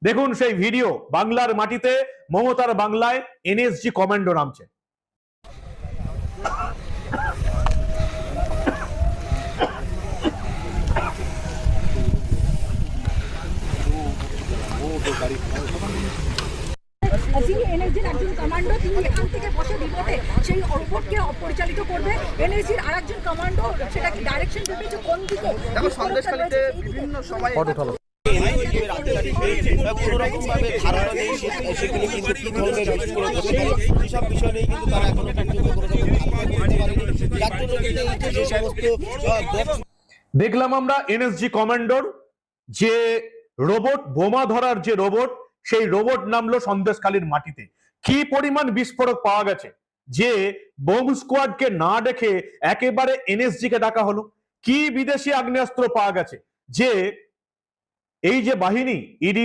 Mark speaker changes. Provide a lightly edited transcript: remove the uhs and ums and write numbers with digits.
Speaker 1: দেখুন সেই ভিডিও, বাংলার মাটিতে মমতার বাংলায় এনএসজি কমান্ডো নামছে।
Speaker 2: যিনি এনএসজির একজন কমান্ডো, তিনি এখান থেকে বসে রিমোটে সেই রোবটকে পরিচালিত করবে। এনএসজির আরেকজন কমান্ডো সেটা কি ডাইরেকশন দেবে যে কোন দিকে।
Speaker 3: দেখো সন্দেশখালীতে বিভিন্ন সময়
Speaker 1: দেখলাম আমরা এনএসজি কমান্ডোর যে রোবট, বোমা ধরার যে রোবট, সেই রোবট নামলো সন্দেশখালীর মাটিতে। কি পরিমাণ বিস্ফোরক পাওয়া গেছে যে বোম স্কোয়াডকে না ডেকে একেবারে এনএসজি কে ডাকা হলো। কি বিদেশি আগ্নেয়াস্ত্র পাওয়া গেছে যে এই যে বাহিনী ইডি